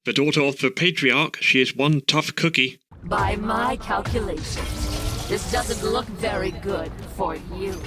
The daughter of the Patriarch, she is one tough cookie. By my calculations, this doesn't look very good for you.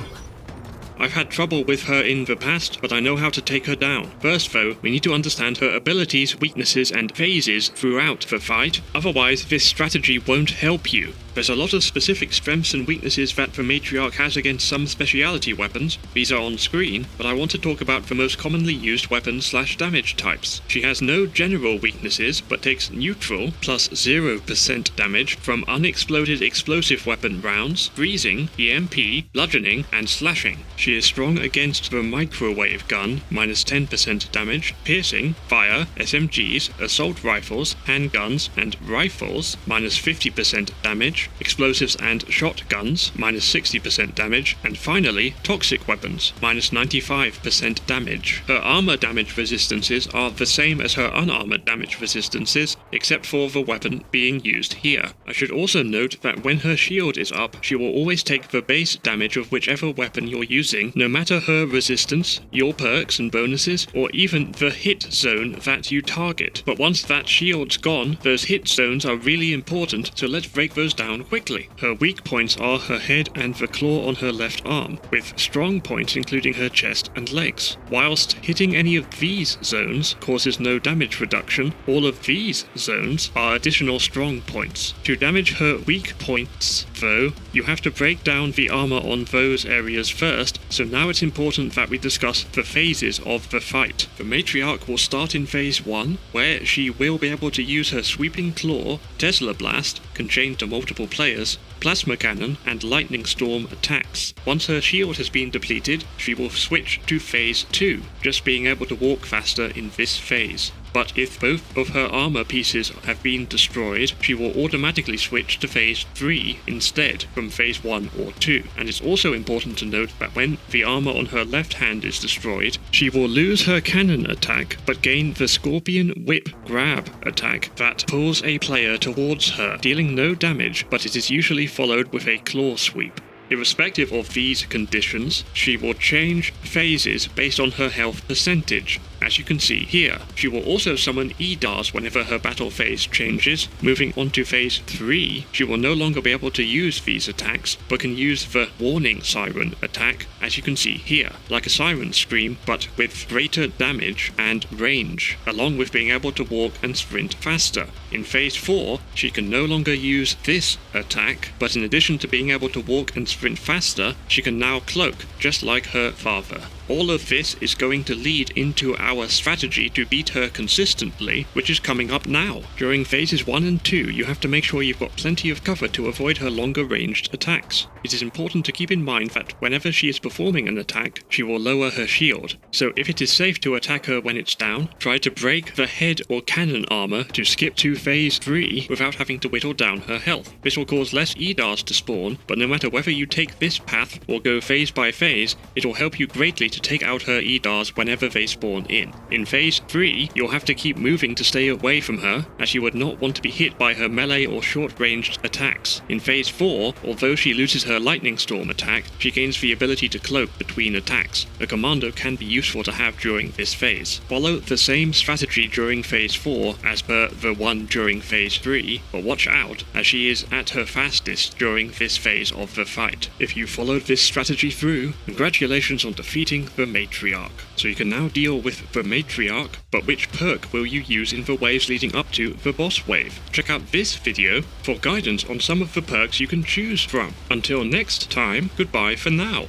I've had trouble with her in the past, but I know how to take her down. First though, we need to understand her abilities, weaknesses and phases throughout the fight, otherwise this strategy won't help you. There's a lot of specific strengths and weaknesses that the Matriarch has against some speciality weapons. These are on screen, but I want to talk about the most commonly used weapon/damage types. She has no general weaknesses, but takes neutral plus 0% damage from unexploded explosive weapon rounds, freezing, EMP, bludgeoning, and slashing. She is strong against the microwave gun, minus 10% damage, piercing, fire, SMGs, assault rifles, handguns, and rifles, minus 50% damage, explosives and shotguns, minus 60% damage, and finally, toxic weapons, minus 95% damage. Her armor damage resistances are the same as her unarmored damage resistances, except for the weapon being used here. I should also note that when her shield is up, she will always take the base damage of whichever weapon you're using, no matter her resistance, your perks and bonuses, or even the hit zone that you target. But once that shield's gone, those hit zones are really important, so let's break those down quickly. Her weak points are her head and the claw on her left arm, with strong points including her chest and legs. Whilst hitting any of these zones causes no damage reduction, all of these zones are additional strong points. To damage her weak points, though, you have to break down the armor on those areas first, so now it's important that we discuss the phases of the fight. The Matriarch will start in phase 1, where she will be able to use her sweeping claw, Tesla Blast, can chain to multiple players, plasma cannon, and lightning storm attacks. Once her shield has been depleted, she will switch to phase 2, just being able to walk faster in this phase. But if both of her armor pieces have been destroyed, she will automatically switch to phase 3 instead from phase 1 or 2. And it's also important to note that when the armor on her left hand is destroyed, she will lose her cannon attack, but gain the Scorpion Whip Grab attack that pulls a player towards her, dealing no damage, but it is usually followed with a claw sweep. Irrespective of these conditions, she will change phases based on her health percentage, as you can see here. She will also summon EDARs whenever her battle phase changes. Moving on to phase 3, she will no longer be able to use these attacks, but can use the Warning Siren attack, as you can see here, like a siren scream, but with greater damage and range, along with being able to walk and sprint faster. In phase 4, she can no longer use this attack, but in addition to being able to walk and sprint faster, she can now cloak, just like her father. All of this is going to lead into our strategy to beat her consistently, which is coming up now. During phases 1 and 2, you have to make sure you've got plenty of cover to avoid her longer ranged attacks. It is important to keep in mind that whenever she is performing an attack, she will lower her shield. So if it is safe to attack her when it's down, try to break the head or cannon armor to skip to phase 3 without having to whittle down her health. This will cause less EDARs to spawn, but no matter whether you take this path or go phase by phase, it will help you greatly to take out her EDARs whenever they spawn in. In phase 3, you'll have to keep moving to stay away from her, as you would not want to be hit by her melee or short-ranged attacks. In phase 4, although she loses her lightning storm attack, she gains the ability to cloak between attacks. A commando can be useful to have during this phase. Follow the same strategy during phase 4 as per the one during phase 3, but watch out, as she is at her fastest during this phase of the fight. If you followed this strategy through, congratulations on defeating the Matriarch. So you can now deal with the Matriarch, but which perk will you use in the waves leading up to the boss wave? Check out this video for guidance on some of the perks you can choose from. Until next time, goodbye for now.